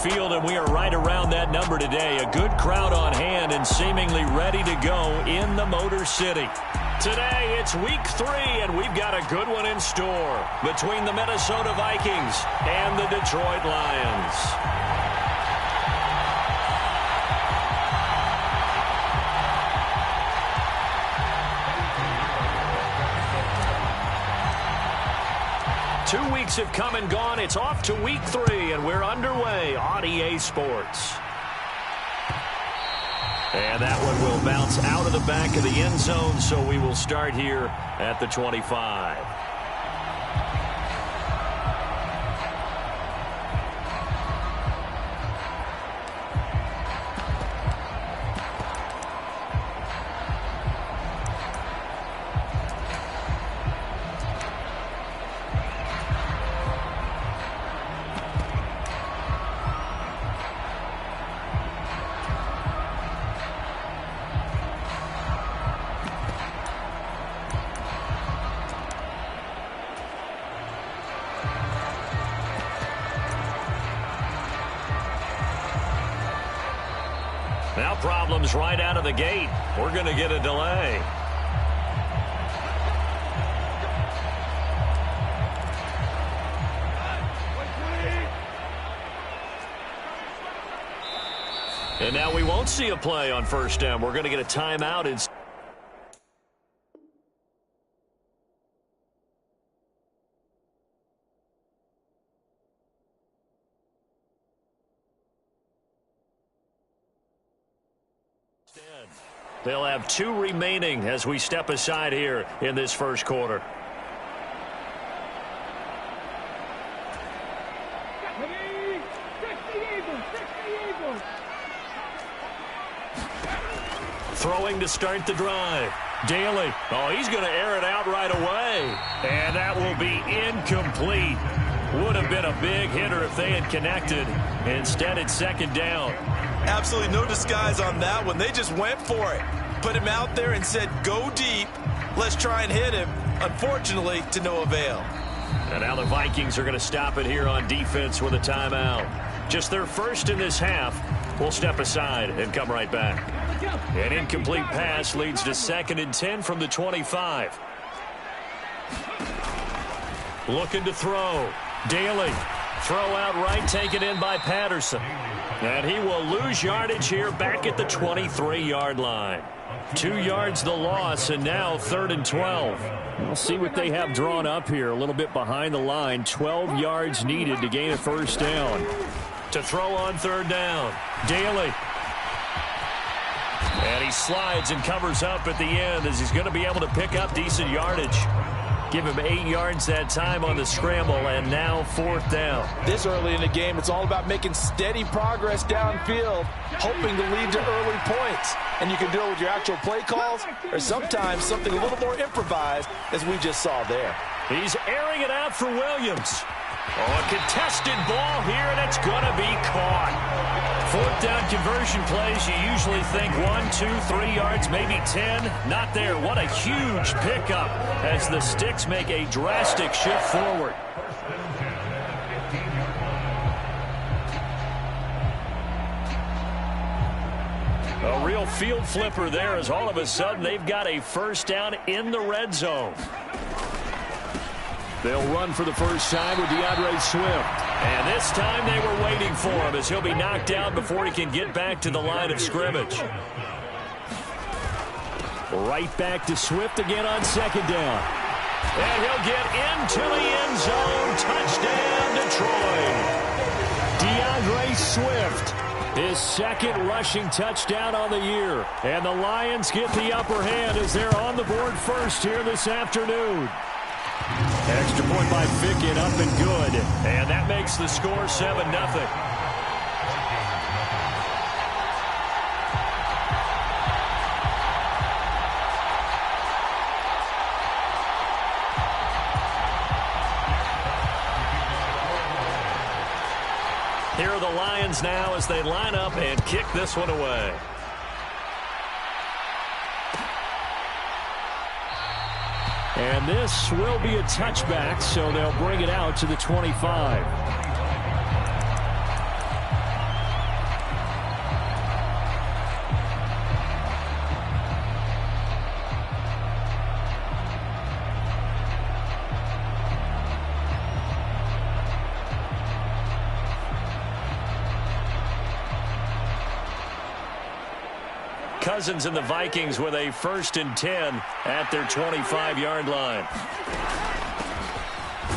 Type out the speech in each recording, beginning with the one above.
field, and we are right around that number today. A good crowd on hand and seemingly ready to go in the Motor City. Today, it's week 3, and we've got a good one in store between the Minnesota Vikings and the Detroit Lions. Two weeks have come and gone. It's off to week 3, and we're underway on EA Sports. And that one will bounce out of the back of the end zone, so we will start here at the 25. Now problems right out of the gate. We're going to get a delay. And now we won't see a play on first down. We're going to get a timeout instead. They'll have 2 remaining as we step aside here in this first quarter. Throwing to start the drive. Daly. Oh, he's going to air it out right away. And that will be incomplete. Would have been a big hitter if they had connected. Instead, it's second down. Absolutely no disguise on that one. They just went for it. Put him out there and said, go deep. Let's try and hit him. Unfortunately, to no avail. And now the Vikings are going to stop it here on defense with a timeout. Just their first in this half. We'll step aside and come right back. An incomplete pass leads to 2nd and 10 from the 25. Looking to throw. Daly. Throw out right, taken in by Patterson. And he will lose yardage here back at the 23-yard line. 2 yards the loss, and now 3rd and 12. We'll see what they have drawn up here. A little bit behind the line. 12 yards needed to gain a first down. To throw on 3rd down. Daly. And he slides and covers up at the end as he's going to be able to pick up decent yardage. Give him 8 yards that time on the scramble, and now 4th down. This early in the game, it's all about making steady progress downfield, hoping to lead to early points. And you can do it with your actual play calls or sometimes something a little more improvised, as we just saw there. He's airing it out for Williams. Oh, a contested ball here, and it's going to be caught. 4th down conversion plays, you usually think 1, 2, 3 yards, maybe 10. Not there. What a huge pickup as the Sticks make a drastic shift forward. A real field flipper there as all of a sudden they've got a first down in the red zone. They'll run for the first time with DeAndre Swift. And this time they were waiting for him as he'll be knocked down before he can get back to the line of scrimmage. Right back to Swift again on 2nd down. And he'll get into the end zone. Touchdown, Detroit. DeAndre Swift, his 2nd rushing touchdown on the year. And the Lions get the upper hand as they're on the board first here this afternoon. Extra point by Fickett, up and good. And that makes the score 7-0. Here are the Lions now as they line up and kick this one away. And this will be a touchback, so they'll bring it out to the 25. Cousins and the Vikings with a 1st and 10 at their 25-yard line.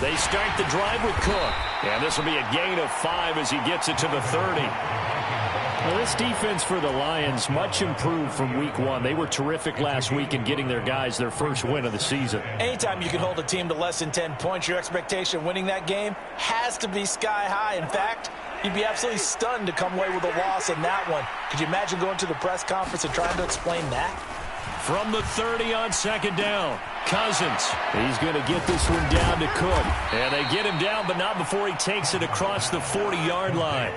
They start the drive with Cook. And this will be a gain of 5 as he gets it to the 30. Well, this defense for the Lions much improved from week 1. They were terrific last week in getting their guys their first win of the season. Anytime you can hold a team to less than 10 points, your expectation of winning that game has to be sky high. In fact, you'd be absolutely stunned to come away with a loss in that one. Could you imagine going to the press conference and trying to explain that? From the 30 on 2nd down, Cousins. He's going to get this one down to Cook. And they get him down, but not before he takes it across the 40-yard line.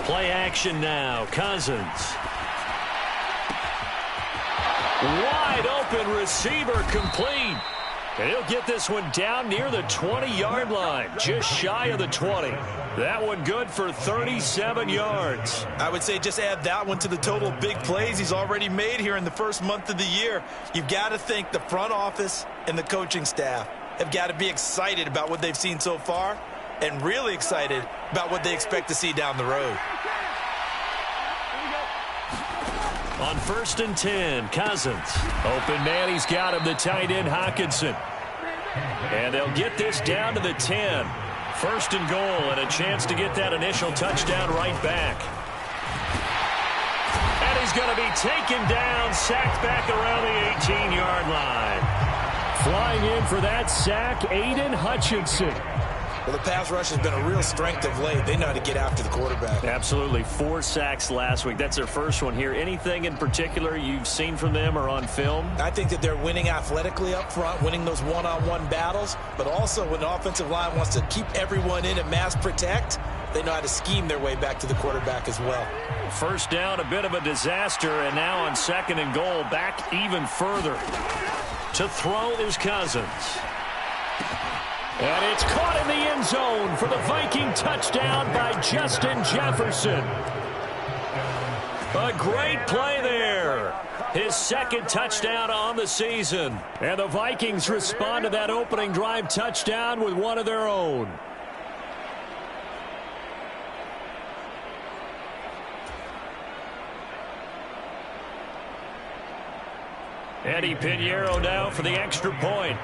Play action now, Cousins. Wide open receiver complete. And he'll get this one down near the 20-yard line, just shy of the 20. That one good for 37 yards. I would say just add that one to the total of big plays he's already made here in the first month of the year. You've got to think the front office and the coaching staff have got to be excited about what they've seen so far and really excited about what they expect to see down the road. On 1st and 10, Cousins. Open man, he's got him, the tight end, Hockenson. And they'll get this down to the 10. 1st and goal, and a chance to get that initial touchdown right back. And he's going to be taken down, sacked back around the 18-yard line. Flying in for that sack, Aiden Hutchinson. Well, the pass rush has been a real strength of late. They know how to get after the quarterback. Absolutely. 4 sacks last week. That's their first one here. Anything in particular you've seen from them or on film? I think that they're winning athletically up front, winning those one-on-one battles, but also when the offensive line wants to keep everyone in and mass protect, they know how to scheme their way back to the quarterback as well. 1st down, a bit of a disaster, and now on 2nd and goal, back even further. To throw is Cousins. And it's caught in the end zone for the Viking touchdown by Justin Jefferson. A great play there. His 2nd touchdown on the season. And the Vikings respond to that opening drive touchdown with one of their own. Eddie Pinheiro now for the extra point.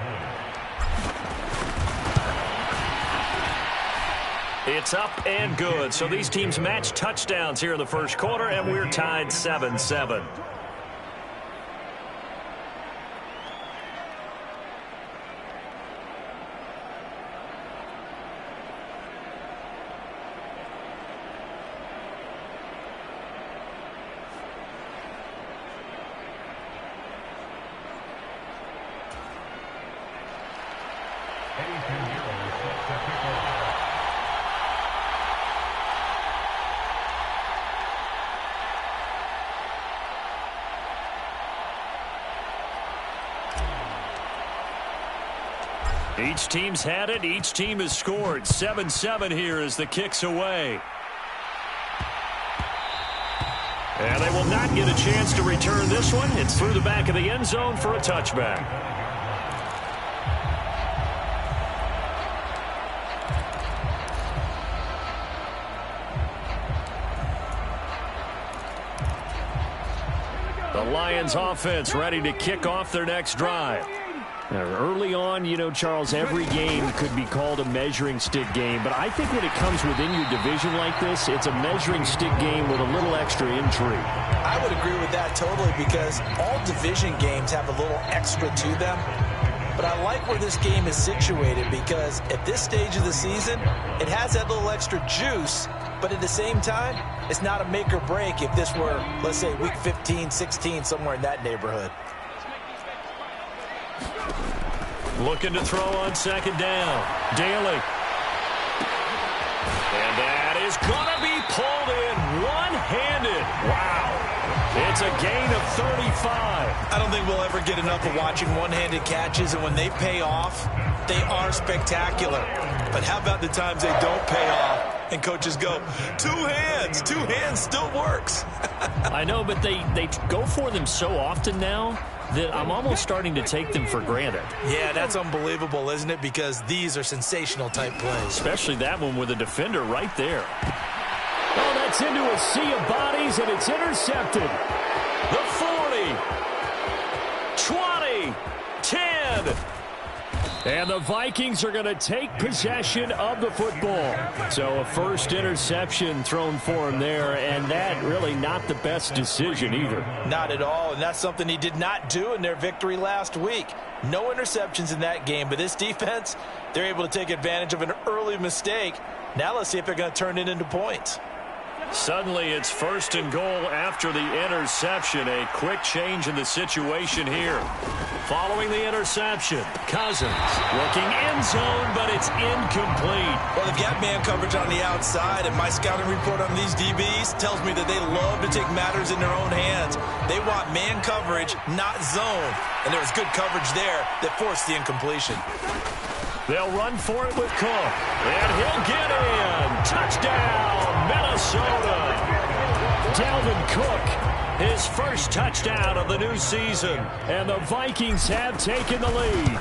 It's up and good. So these teams match touchdowns here in the first quarter, and we're tied 7-7. Each team's had it. Each team has scored. 7-7 here as the kick's away. And they will not get a chance to return this one. It's through the back of the end zone for a touchback. The Lions offense ready to kick off their next drive. Early on, you know, Charles, every game could be called a measuring stick game. But I think when it comes within your division like this, it's a measuring stick game with a little extra intrigue. I would agree with that totally because all division games have a little extra to them. But I like where this game is situated because at this stage of the season, it has that little extra juice. But at the same time, it's not a make or break if this were, let's say, week 15, 16, somewhere in that neighborhood. Looking to throw on 2nd down. Daly. And that is going to be pulled in one-handed. Wow. It's a gain of 35. I don't think we'll ever get enough of watching one-handed catches, and when they pay off, they are spectacular. But how about the times they don't pay off, and coaches go, two hands still works. I know, but they go for them so often now that I'm almost starting to take them for granted. Yeah, that's unbelievable, isn't it? Because these are sensational type plays. Especially that one with a defender right there. Oh, that's into a sea of bodies, and it's intercepted. The 40, 20, 10. And the Vikings are going to take possession of the football. So a first interception thrown for him there, and that really not the best decision either. Not at all, and that's something he did not do in their victory last week. No interceptions in that game, but this defense, they're able to take advantage of an early mistake. Now let's see if they're going to turn it into points. Suddenly it's first and goal after the interception. A quick change in the situation here. Following the interception, Cousins looking end zone, but it's incomplete. Well, they've got man coverage on the outside, and my scouting report on these DBs tells me that they love to take matters in their own hands. They want man coverage, not zone. And there was good coverage there that forced the incompletion. They'll run for it with Cook, and he'll get in. Touchdown, Minnesota. Dalvin Cook, his first touchdown of the new season, and the Vikings have taken the lead.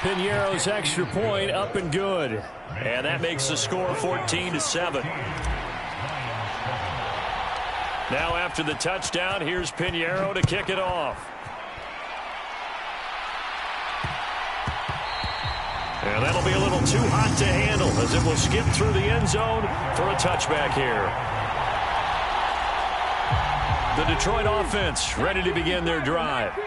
Piñeiro's extra point up and good, and that makes the score 14-7. Now after the touchdown, here's Piñeiro to kick it off. And that'll be a little too hot to handle as it will skip through the end zone for a touchback here. The Detroit offense ready to begin their drive.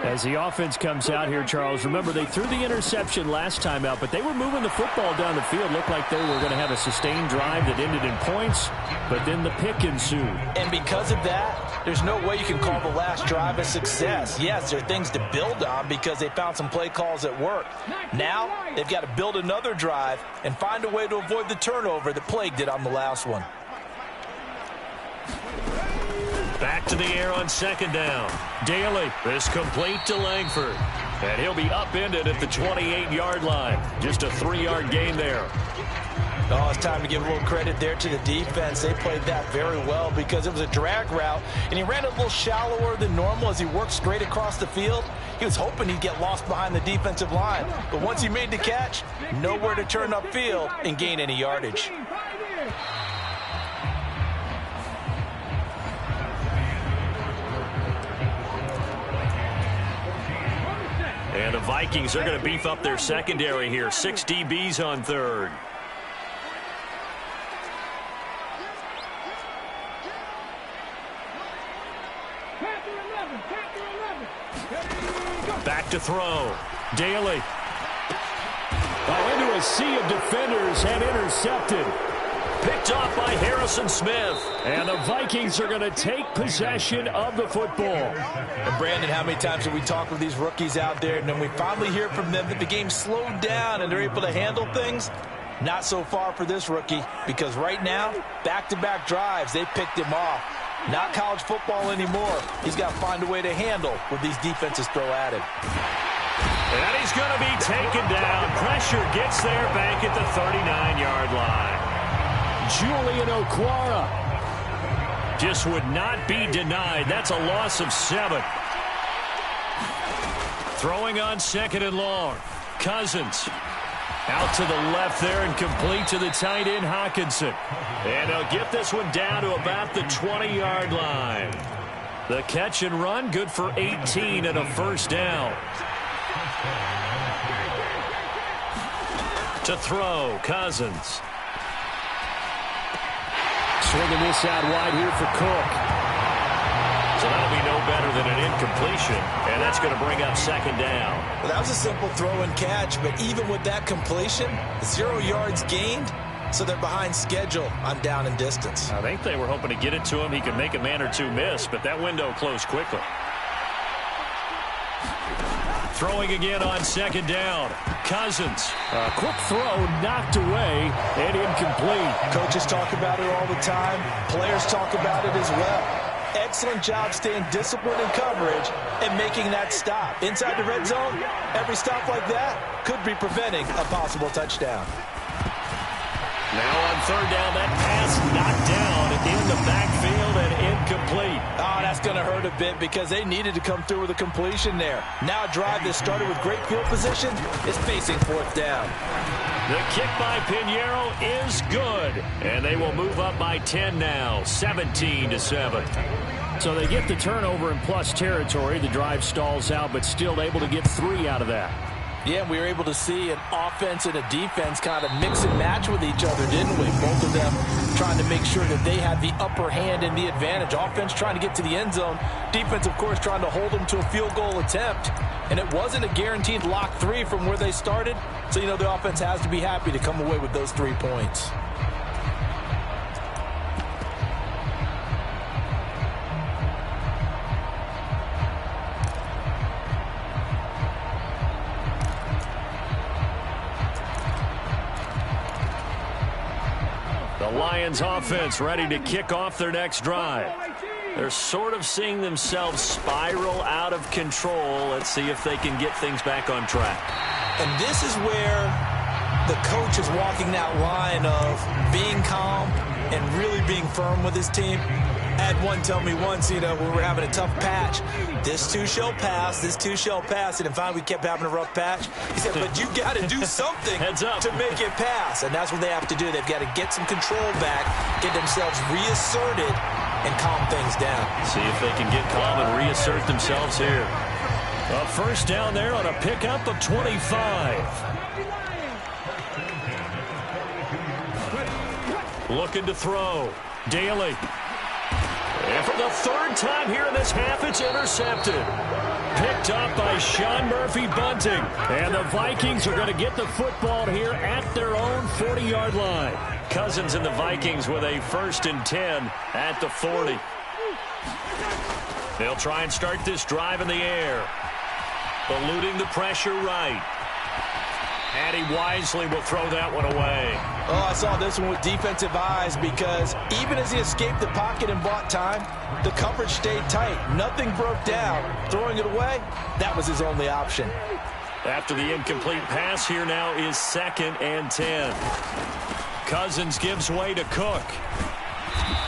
As the offense comes out here, Charles, remember they threw the interception last time out, but they were moving the football down the field. Looked like they were going to have a sustained drive that ended in points, but then the pick ensued. And because of that, there's no way you can call the last drive a success. Yes, there are things to build on because they found some play calls that work. Now, they've got to build another drive and find a way to avoid the turnover that plagued it on the last one. Back to the air on second down. Daly is complete to Langford. And he'll be upended at the 28-yard line. Just a 3-yard gain there. Oh, it's time to give a little credit there to the defense. They played that very well because it was a drag route, and he ran a little shallower than normal as he worked straight across the field. He was hoping he'd get lost behind the defensive line. But once he made the catch, nowhere to turn upfield and gain any yardage. And the Vikings are going to beef up their secondary here. 6 DBs on third. Back to throw. Daly. Into a sea of defenders and intercepted. Picked off by Harrison Smith. And the Vikings are going to take possession of the football. And Brandon, how many times have we talked with these rookies out there, and then we finally hear from them that the game slowed down and they're able to handle things? Not so far for this rookie, because right now, back-to-back drives, they picked him off. Not college football anymore. He's got to find a way to handle what these defenses throw at him. And he's going to be taken down. Pressure gets there back at the 39-yard line. Julian Okwara just would not be denied. That's a loss of 7. Throwing on second and long. Cousins out to the left there and complete to the tight end Hawkinson. And he'll get this one down to about the 20-yard line. The catch and run good for 18 and a first down. To throw, Cousins. Swinging this out wide here for Cook. So that'll be no better than an incompletion, and that's going to bring up second down. Well, that was a simple throw and catch, but even with that completion, 0 yards gained, so they're behind schedule on down and distance. I think they were hoping to get it to him. He could make a man or two miss, but that window closed quickly. Throwing again on second down. Cousins. A quick throw knocked away and incomplete. Coaches talk about it all the time. Players talk about it as well. Excellent job staying disciplined in coverage and making that stop. Inside the red zone, every stop like that could be preventing a possible touchdown. Now on third down, that pass knocked down at in the backfield and incomplete. Oh, that's going to hurt a bit because they needed to come through with a completion there. Now a drive that started with great field position is facing fourth down. The kick by Pinheiro is good, and they will move up by 10 now, 17-7. So they get the turnover in plus territory. The drive stalls out, but still able to get 3 out of that. Yeah, we were able to see an offense and a defense kind of mix and match with each other, didn't we? Both of them trying to make sure that they had the upper hand and the advantage. Offense trying to get to the end zone. Defense, of course, trying to hold them to a field goal attempt. And it wasn't a guaranteed lock 3 from where they started. So, you know, the offense has to be happy to come away with those 3 points. The Lions offense ready to kick off their next drive. They're sort of seeing themselves spiral out of control. Let's see if they can get things back on track. And this is where the coach is walking that line of being calm and really being firm with his team. I had one tell me once, you know, when we were having a tough patch, this too shall pass, this too shall pass. And finally we kept having a rough patch. He said, but you got to do something to make it pass. And that's what they have to do. They've got to get some control back, get themselves reasserted, and calm things down. See if they can get calm and reassert themselves here. A first down there on a pickup of 25. Looking to throw. Daly. And for the 3rd time here in this half, it's intercepted. Picked up by Sean Murphy-Bunting. And the Vikings are going to get the football here at their own 40-yard line. Cousins and the Vikings with a 1st and 10 at the 40. They'll try and start this drive in the air. Eluding the pressure right. And he wisely will throw that one away. Oh, I saw this one with defensive eyes because even as he escaped the pocket and bought time, the coverage stayed tight. Nothing broke down. Throwing it away, that was his only option. After the incomplete pass, here now is 2nd and 10. Cousins gives way to Cook.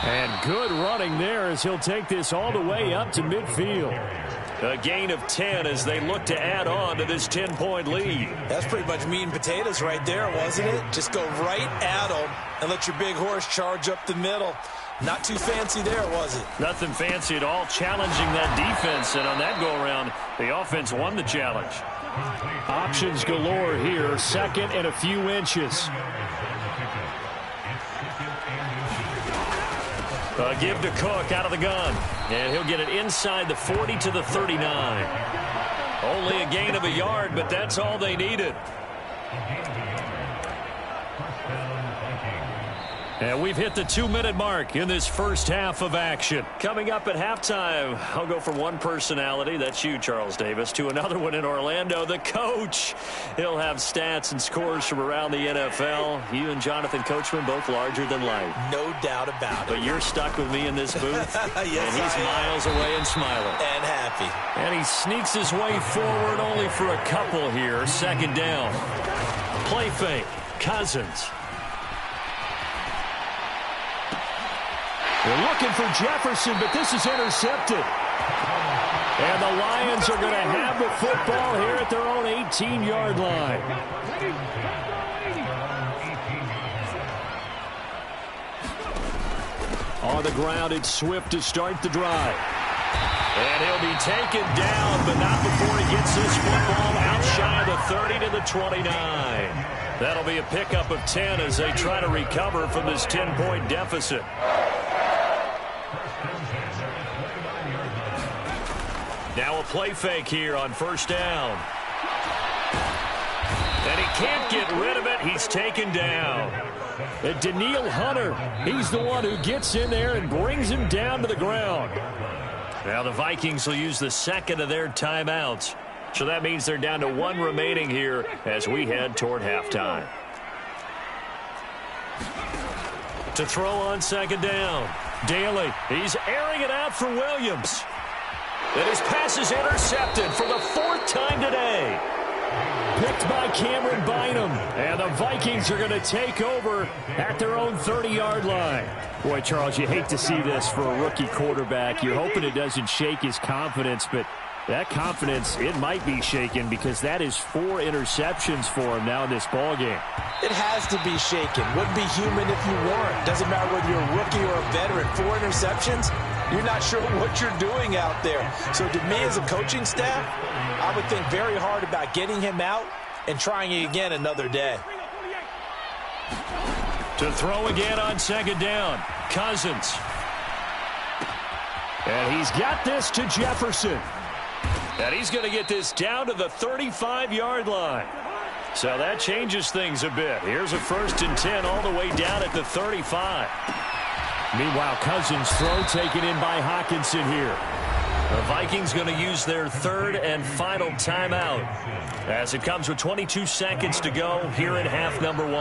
And good running there as he'll take this all the way up to midfield. A gain of 10 as they look to add on to this 10-point lead. That's pretty much meat and potatoes right there, wasn't it? Just go right at them and let your big horse charge up the middle. Not too fancy there, was it? Nothing fancy at all, challenging that defense. And on that go-around, the offense won the challenge. Options galore here, 2nd and a few inches. Give to Cook out of the gun. And he'll get it inside the 40 to the 39. Only a gain of a yard, but that's all they needed. And we've hit the 2-minute mark in this first half of action. Coming up at halftime, I'll go from one personality, that's you, Charles Davis, to another one in Orlando, the coach. He'll have stats and scores from around the NFL. You and Jonathan Coachman both larger than life. No doubt about it. But you're stuck with me in this booth. Yes, and he's miles away and smiling. And happy. And he sneaks his way forward only for a couple here. 2nd down. Play fake. Cousins. They're looking for Jefferson, but this is intercepted. And the Lions are going to have the football here at their own 18-yard line. On the ground, it's Swift to start the drive. And he'll be taken down, but not before he gets this football out shy of the 30 to the 29. That'll be a pickup of 10 as they try to recover from this 10-point deficit. Now a play fake here on 1st down. And he can't get rid of it. He's taken down. And Daniil Hunter, he's the one who gets in there and brings him down to the ground. Now the Vikings will use the 2nd of their timeouts. So that means they're down to 1 remaining here as we head toward halftime. To throw on 2nd down. Daly, he's airing it out for Williams. And his pass is intercepted for the 4th time today. picked by Cameron Bynum. And the Vikings are going to take over at their own 30-yard line. Boy, Charles, you hate to see this for a rookie quarterback. You're hoping it doesn't shake his confidence, but that confidence, it might be shaken because that is 4 interceptions for him now in this ballgame. It has to be shaken. Wouldn't be human if you weren't. Doesn't matter whether you're a rookie or a veteran. 4 interceptions, you're not sure what you're doing out there. So to me as a coaching staff, I would think very hard about getting him out and trying it again another day. To throw again on second down, Cousins. And he's got this to Jefferson. And he's going to get this down to the 35-yard line. So that changes things a bit. Here's a 1st and 10 all the way down at the 35. Meanwhile, Cousins' throw taken in by Hawkinson here. The Vikings going to use their 3rd and final timeout as it comes with 22 seconds to go here in half number 1.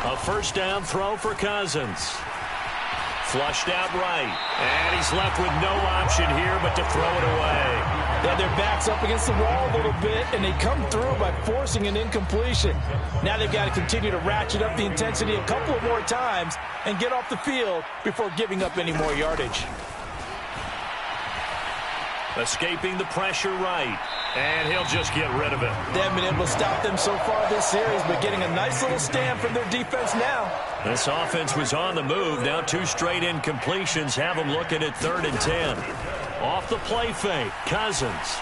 A 1st down throw for Cousins. Flushed out right. And he's left with no option here but to throw it away. Yeah, their back's up against the wall a little bit, and they come through by forcing an incompletion. Now they've got to continue to ratchet up the intensity a couple of more times and get off the field before giving up any more yardage. Escaping the pressure right. And he'll just get rid of it. They haven't been able to stop them so far this series, but getting a nice little stand from their defense now. This offense was on the move. Now 2 straight incompletions have them looking at 3rd and 10. Off the play fake, Cousins.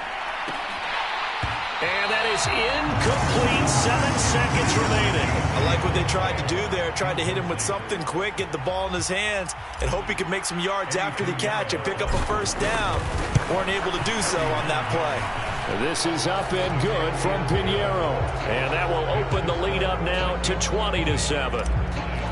And that is incomplete. 7 seconds remaining. I like what they tried to do there. Tried to hit him with something quick, get the ball in his hands, and hope he could make some yards after the catch and pick up a 1st down. Weren't able to do so on that play. This is up and good from Pinheiro. And that will open the lead up now to 20-7.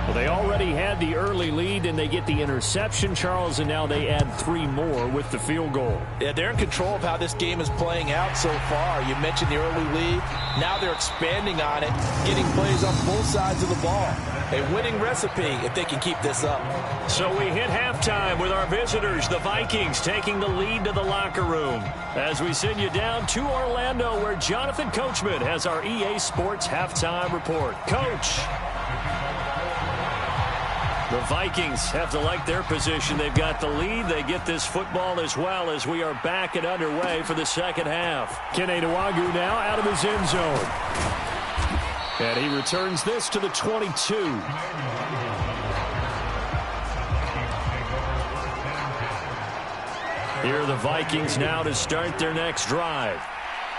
Well, they already had the early lead, and they get the interception, Charles, and now they add 3 more with the field goal. Yeah, they're in control of how this game is playing out so far. You mentioned the early lead. Now they're expanding on it, getting plays on both sides of the ball. A winning recipe if they can keep this up. So we hit halftime with our visitors, the Vikings, taking the lead to the locker room. As we send you down to Orlando, where Jonathan Coachman has our EA Sports halftime report. Coach. The Vikings have to like their position. They've got the lead. They get this football as well as we are back and underway for the second half. Kene Nwagu now out of his end zone. And he returns this to the 22. Here are the Vikings now to start their next drive.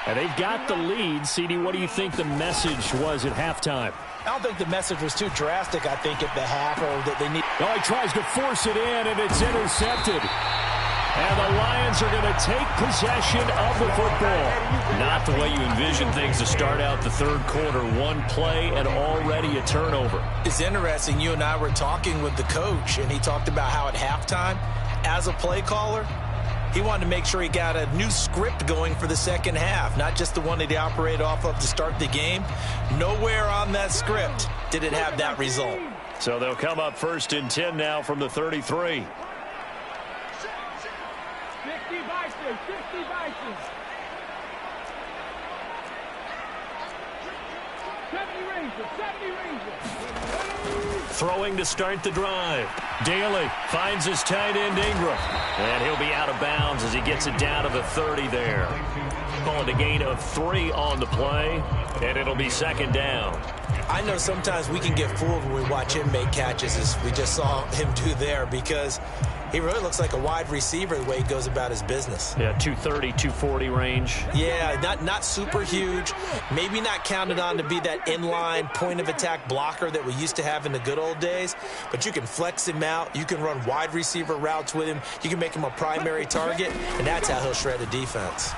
And they've got the lead. CD, what do you think the message was at halftime? I don't think the message was too drastic, I think, at the half, or that they need. Oh, he tries to force it in, and it's intercepted. And the Lions are going to take possession of the football. Not the way you envision things to start out the 3rd quarter. 1 play and already a turnover. It's interesting. You and I were talking with the coach, and he talked about how at halftime, as a play caller, he wanted to make sure he got a new script going for the second half, not just the one that he operated off of to start the game. Nowhere on that script did it have that result. So they'll come up 1st and 10 now from the 33. 60 Vikings, 60 Vikings. 70 Rangers, 70 Rangers. Throwing to start the drive. Daly finds his tight end Ingram. And he'll be out of bounds as he gets it down to the 30 there. Call it a gain of 3 on the play, and it'll be 2nd down. I know sometimes we can get fooled when we watch him make catches, as we just saw him do there, because he really looks like a wide receiver the way he goes about his business. Yeah, 230, 240 range. Yeah, not super huge. Maybe not counted on to be that inline point-of-attack blocker that we used to have in the good old days, but you can flex him out. You can run wide receiver routes with him. You can make him a primary target, and that's how he'll shred a defense.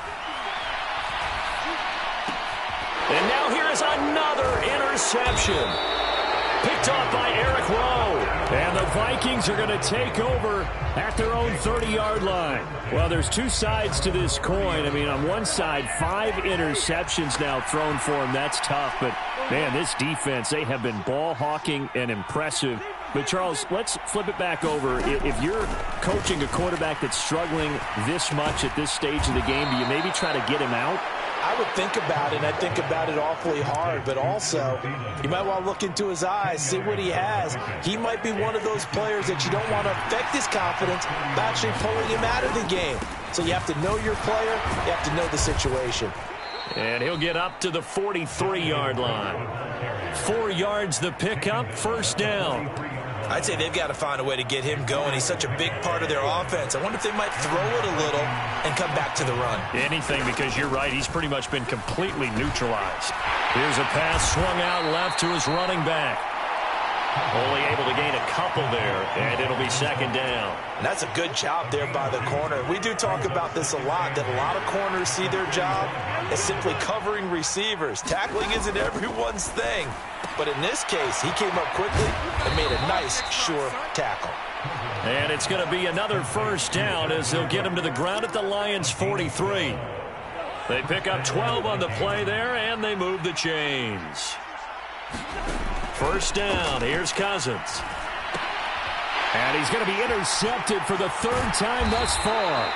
And now here is another interception. Picked off by Eric Rowe. And the Vikings are going to take over at their own 30-yard line. Well, there's 2 sides to this coin. I mean, on one side, 5 interceptions now thrown for him. That's tough. But, man, this defense, they have been ball hawking and impressive But, Charles, let's flip it back over. If you're coaching a quarterback that's struggling this much at this stage of the game, do you maybe try to get him out? I would think about it, and I think about it awfully hard, but also you might want to look into his eyes, see what he has. He might be one of those players that you don't want to affect his confidence by actually pulling him out of the game. So you have to know your player, you have to know the situation. And he'll get up to the 43-yard line. 4 yards the pickup, first down. I'd say they've got to find a way to get him going. He's such a big part of their offense. I wonder if they might throw it a little and come back to the run. Anything, because you're right. He's pretty much been completely neutralized. Here's a pass swung out left to his running back. Only able to gain a couple there, and it'll be second down. And that's a good job there by the corner. We do talk about this a lot, that a lot of corners see their job as simply covering receivers. Tackling isn't everyone's thing. But in this case, he came up quickly and made a nice, sure tackle. And it's going to be another first down as they'll get him to the ground at the Lions' 43. They pick up 12 on the play there, and they move the chains. First down, here's Cousins. And he's going to be intercepted for the third time thus far.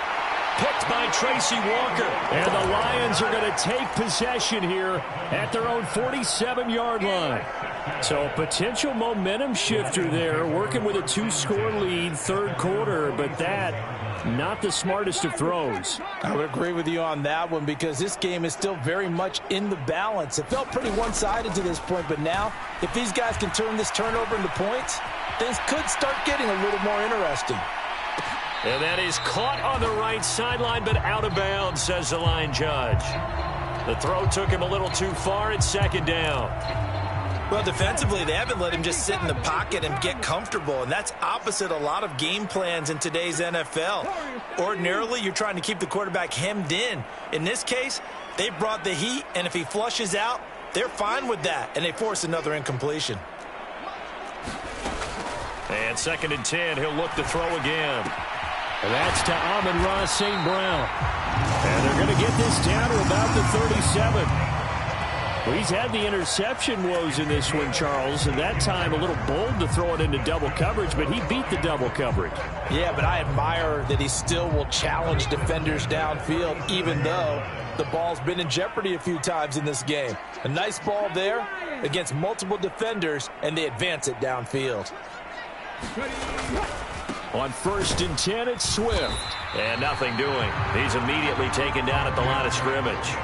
Picked by Tracy Walker. And the Lions are going to take possession here at their own 47-yard line. So a potential momentum shifter there, working with a 2-score lead, third quarter, but that not the smartest of throws. I would agree with you on that one because this game is still very much in the balance. It felt pretty one-sided to this point, but now if these guys can turn this turnover into points, things could start getting a little more interesting. And that is caught on the right sideline, but out of bounds, says the line judge. The throw took him a little too far. It's second down. Well, defensively, they haven't let him just sit in the pocket and get comfortable, and that's opposite a lot of game plans in today's NFL. Ordinarily, you're trying to keep the quarterback hemmed in. In this case, they brought the heat, and if he flushes out, they're fine with that, and they force another incompletion. And second and 10, he'll look to throw again. And that's to Amon-Ra St. Brown. And they're going to get this down to about the 37. Well, he's had the interception woes in this one, Charles, and that time a little bold to throw it into double coverage, but he beat the double coverage. Yeah, but I admire that he still will challenge defenders downfield, even though the ball's been in jeopardy a few times in this game. A nice ball there against multiple defenders, and they advance it downfield. On first and 10, it's Swift. And nothing doing. He's immediately taken down at the line of scrimmage.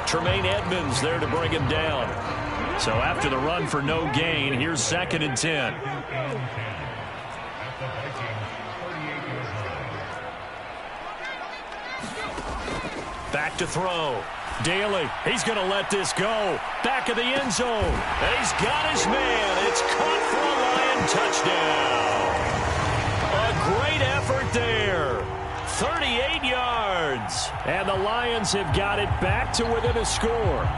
Tremaine Edmonds there to bring him down. So after the run for no gain, here's second and 10. Back to throw. Daly, he's going to let this go. Back of the end zone. And he's got his man. It's caught for a Lion touchdown. A great effort there. 38 yards. And the Lions have got it back to within a score.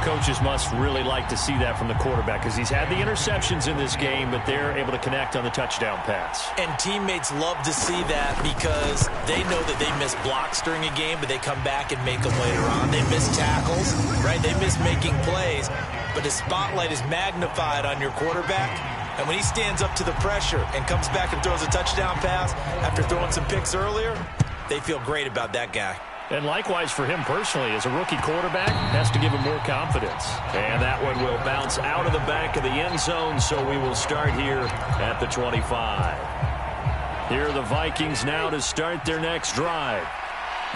Coaches must really like to see that from the quarterback because he's had the interceptions in this game, but they're able to connect on the touchdown pass. And teammates love to see that because they know that they miss blocks during a game, but they come back and make them later on. They miss tackles, right? They miss making plays, but the spotlight is magnified on your quarterback. And when he stands up to the pressure and comes back and throws a touchdown pass after throwing some picks earlier, they feel great about that guy. And likewise for him personally, as a rookie quarterback, has to give him more confidence. And that one will bounce out of the back of the end zone, so we will start here at the 25. Here are the Vikings now to start their next drive.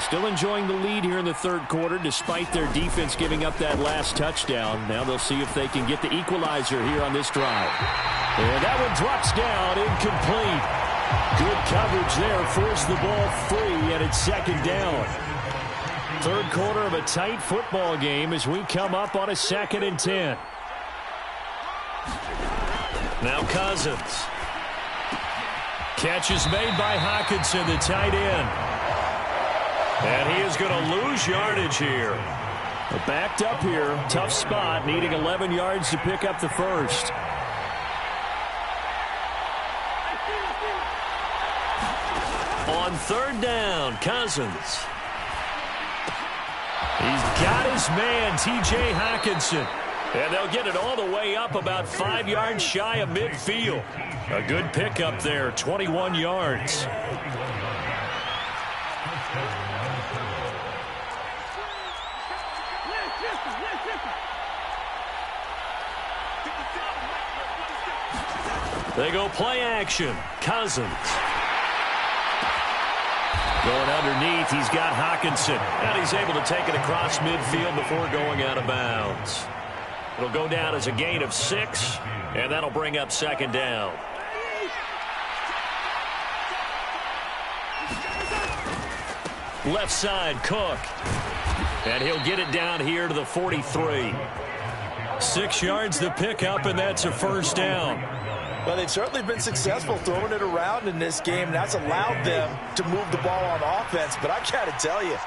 Still enjoying the lead here in the third quarter, despite their defense giving up that last touchdown. Now they'll see if they can get the equalizer here on this drive. And that one drops down, incomplete. Good coverage there, forced the ball free, and it's second down. Third quarter of a tight football game as we come up on a second and 10. Now Cousins. Catch is made by Hockenson, the tight end. And he is going to lose yardage here. Backed up here, tough spot, needing 11 yards to pick up the first. On third down, Cousins. He's got his man, T.J. Hockenson. And they'll get it all the way up about 5 yards shy of midfield. A good pickup there, 21 yards. They go play action. Cousins. Going underneath, he's got Hawkinson. And he's able to take it across midfield before going out of bounds. It'll go down as a gain of 6, and that'll bring up second down. Left side, Cook. And he'll get it down here to the 43. 6 yards to pick up, and that's a first down. Well, they've certainly been successful throwing it around in this game. That's allowed them to move the ball on offense. But I got to tell you,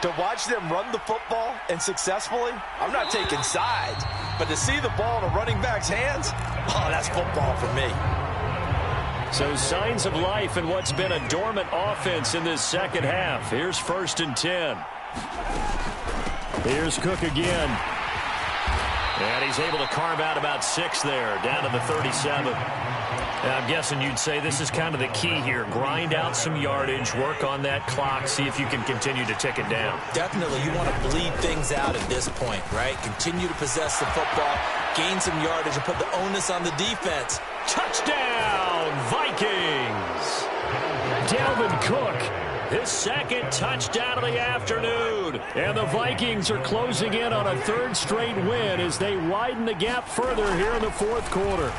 to watch them run the football and successfully, I'm not taking sides. But to see the ball in a running back's hands, oh, that's football for me. So signs of life in what's been a dormant offense in this second half. Here's 1st and 10. Here's Cook again. And he's able to carve out about 6 there, down to the 37. Now, I'm guessing you'd say this is kind of the key here. Grind out some yardage, work on that clock, see if you can continue to tick it down. Definitely, you want to bleed things out at this point, right? Continue to possess the football, gain some yardage, and put the onus on the defense. Touchdown, Vikings! Dalvin Cook, his second touchdown of the afternoon. And the Vikings are closing in on a 3rd straight win as they widen the gap further here in the 4th quarter.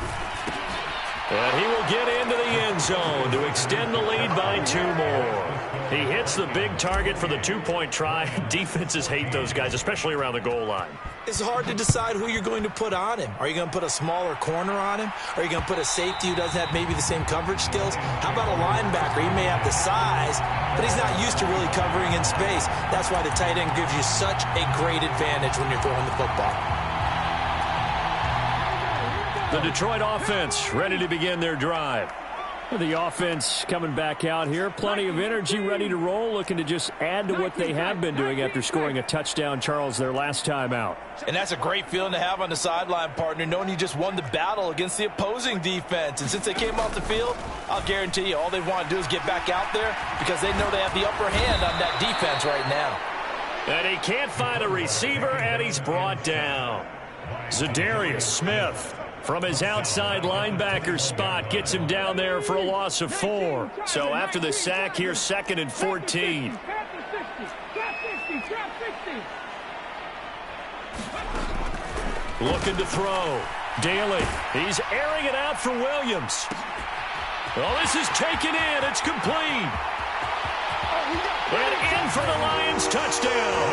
And he will get into the end zone to extend the lead by 2 more. He hits the big target for the 2-point try. Defenses hate those guys, especially around the goal line. It's hard to decide who you're going to put on him. Are you going to put a smaller corner on him? Are you going to put a safety who doesn't have maybe the same coverage skills? How about a linebacker? He may have the size, but he's not used to really covering in space. That's why the tight end gives you such a great advantage when you're throwing the football. The Detroit offense ready to begin their drive. The offense coming back out here. Plenty of energy, ready to roll, looking to just add to what they have been doing after scoring a touchdown, Charles, their last time out. And that's a great feeling to have on the sideline, partner, knowing you just won the battle against the opposing defense. And since they came off the field, I'll guarantee you all they want to do is get back out there because they know they have the upper hand on that defense right now. And he can't find a receiver, and he's brought down. Za'Darius Smith, from his outside linebacker spot, gets him down there for a loss of 4. So after the sack here, 2nd and 14. Looking to throw. Daly, he's airing it out for Williams. Oh, this is taken in. It's complete. And in for the Lions touchdown.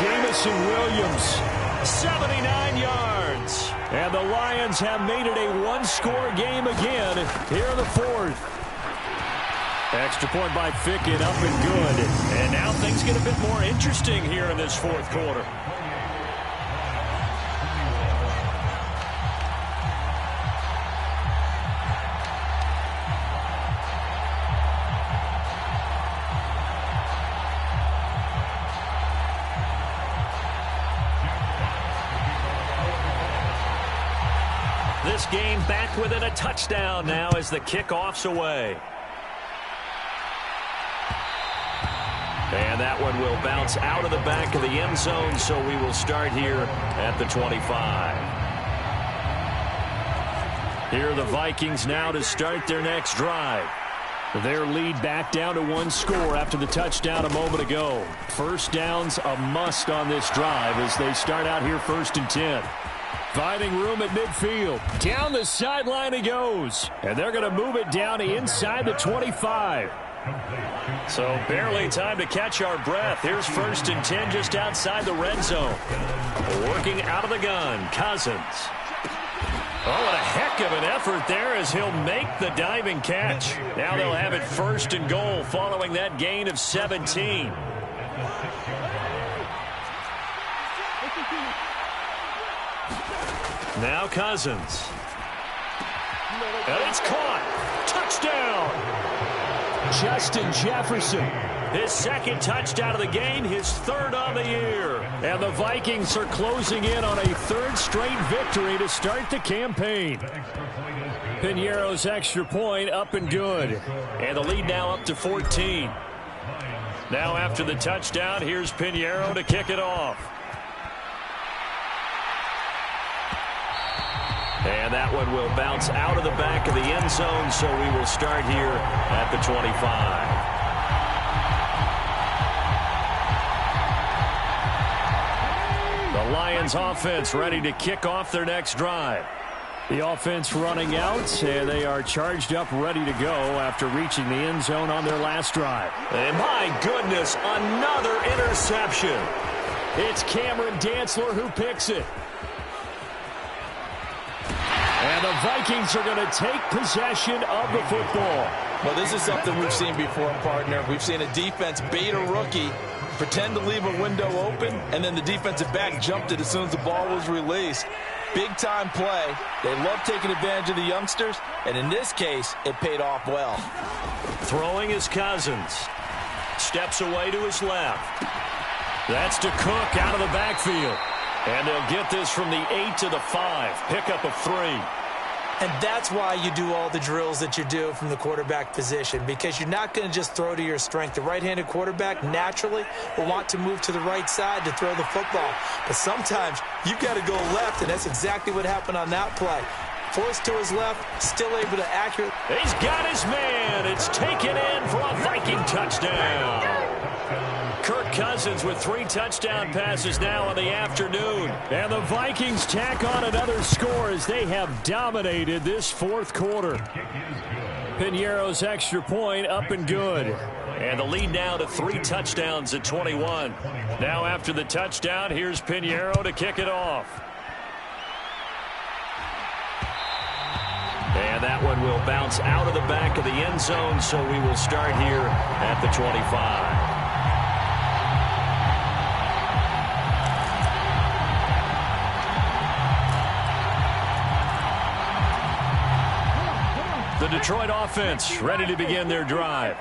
Jamison Williams, 79 yards. And the Lions have made it a 1-score game again here in the 4th. Extra point by Fickett, up and good. And now things get a bit more interesting here in this 4th quarter. This game back within a touchdown now as the kickoff's away. And that one will bounce out of the back of the end zone, so we will start here at the 25. Here are the Vikings now to start their next drive. Their lead back down to 1 score after the touchdown a moment ago. First down's a must on this drive as they start out here 1st and 10. Finding room at midfield. Down the sideline he goes. And they're going to move it down inside the 25. So barely time to catch our breath. Here's 1st and 10 just outside the red zone. Working out of the gun, Cousins. Oh, what a heck of an effort there as he'll make the diving catch. Now they'll have it 1st and goal following that gain of 17. Now Cousins. And it's caught. Touchdown. Justin Jefferson His second touchdown of the game, his third on the year. And the Vikings are closing in on a third straight victory to start the campaign. Piñeiro's extra point up and good. And the lead now up to 14. Now after the touchdown, here's Piñeiro to kick it off. And that one will bounce out of the back of the end zone, so we will start here at the 25. The Lions offense ready to kick off their next drive. The offense running out, and they are charged up, ready to go after reaching the end zone on their last drive. And my goodness, another interception. It's Cameron Dantzler who picks it. And the Vikings are going to take possession of the football. Well, this is something we've seen before, partner. We've seen a defense bait a rookie, pretend to leave a window open, and then the defensive back jumped it as soon as the ball was released. Big-time play. They love taking advantage of the youngsters, and in this case, it paid off well. Throwing is Cousins. Steps away to his left. That's to Cook out of the backfield. And they'll get this from the 8 to the 5. Pickup of 3. And that's why you do all the drills that you do from the quarterback position, because you're not going to just throw to your strength. The right-handed quarterback naturally will want to move to the right side to throw the football. But sometimes you've got to go left, and that's exactly what happened on that play. Forced to his left, still able to accurately. He's got his man. It's taken in for a Viking touchdown. Kirk Cousins with 3 touchdown passes now on the afternoon. And the Vikings tack on another score as they have dominated this fourth quarter. Piñeiro's extra point up and good. And the lead now to 3 touchdowns at 21. Now after the touchdown, here's Piñeiro to kick it off. And that one will bounce out of the back of the end zone, so we will start here at the 25. The Detroit offense ready to begin their drive.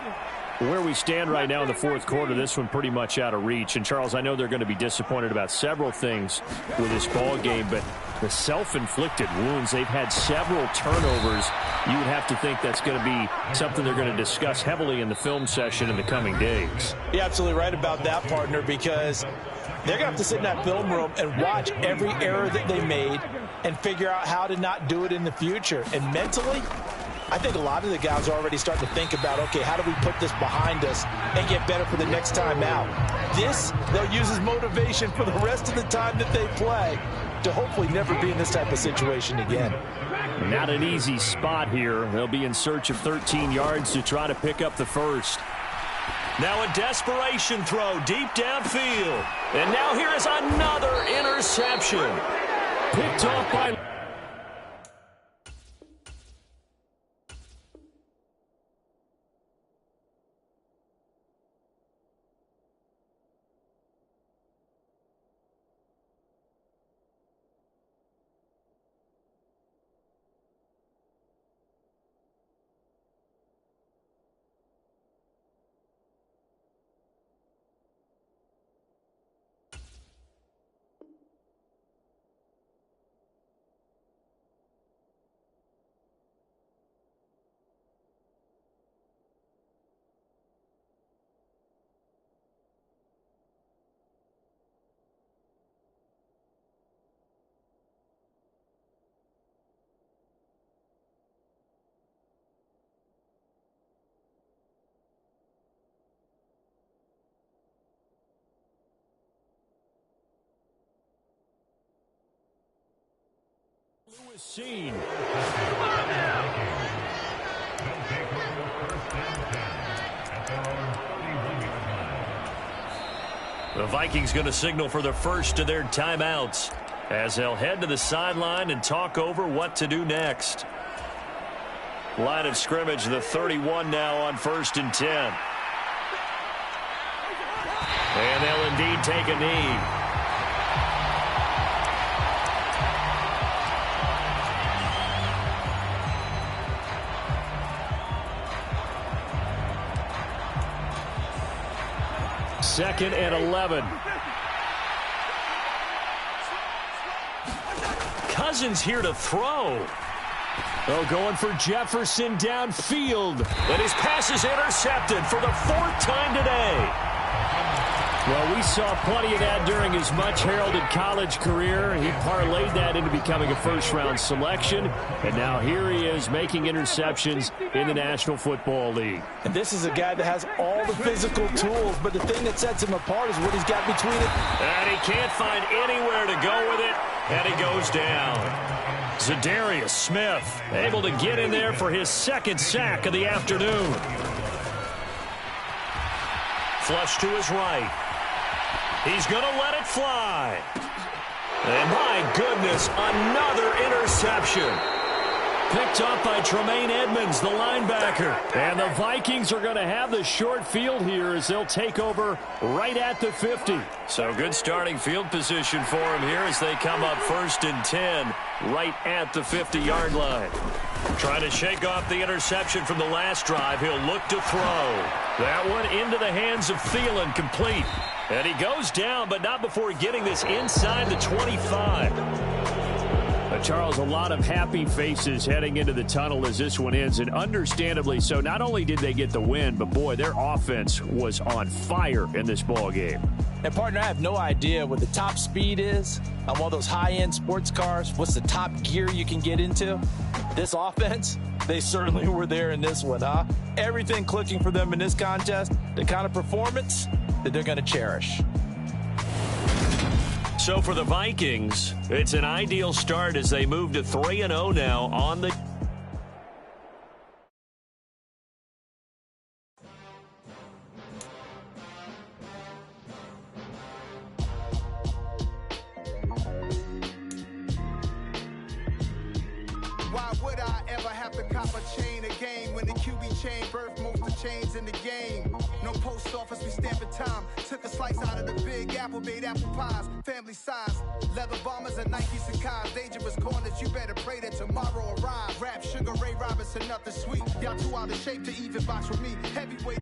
Where we stand right now in the fourth quarter, this one pretty much out of reach. And, Charles, I know they're going to be disappointed about several things with this ball game, but the self-inflicted wounds, they've had several turnovers. You would have to think that's going to be something they're going to discuss heavily in the film session in the coming days. You're absolutely right about that, partner, because they're going to have to sit in that film room and watch every error that they made and figure out how to not do it in the future. And mentally, I think a lot of the guys are already starting to think about, okay, how do we put this behind us and get better for the next time out? This, they'll use as motivation for the rest of the time that they play to hopefully never be in this type of situation again. Not an easy spot here. They'll be in search of 13 yards to try to pick up the first. Now a desperation throw deep downfield. And now here is another interception. Picked off by... Seen. The Vikings going to signal for the first of their timeouts as they'll head to the sideline and talk over what to do next. Line of scrimmage, the 31 now on 1st and 10. And they'll indeed take a knee. 2nd and 11. Cousins here to throw. Oh, going for Jefferson downfield. And his pass is intercepted for the 4th time today. Well, we saw plenty of that during his much-heralded college career. He parlayed that into becoming a first-round selection. And now here he is making interceptions in the National Football League. And this is a guy that has all the physical tools, but the thing that sets him apart is what he's got between it. And he can't find anywhere to go with it, and he goes down. Zadarius Smith able to get in there for his 2nd sack of the afternoon. Flush to his right. He's going to let it fly. And my goodness, another interception. Picked up by Tremaine Edmonds, the linebacker. And the Vikings are going to have the short field here as they'll take over right at the 50. So good starting field position for him here as they come up 1st and 10 right at the 50-yard line. Trying to shake off the interception from the last drive. He'll look to throw. That one into the hands of Thielen, complete. And he goes down, but not before getting this inside the 25. Charles, a lot of happy faces heading into the tunnel as this one ends, and understandably so. Not only did they get the win, but boy, their offense was on fire in this ball game. And partner, I have no idea what the top speed is on one of those high-end sports cars. What's the top gear you can get into? This offense, they certainly were there in this one, huh? Everything clicking for them in this contest, the kind of performance that they're going to cherish. So for the Vikings, it's an ideal start as they move to 3-0 now on the... Why would I ever have to cop a chain again when the QB chain birthed most of the chains in the game? No post office, we stamping time. Took a slice out of the big apple, made apple pies, family size. Leather bombers and Nikes and cars, dangerous corners, you better pray that tomorrow arrives. Rap, Sugar Ray Robinson, nothing sweet. Y'all too out of shape to even box with me. Heavyweight.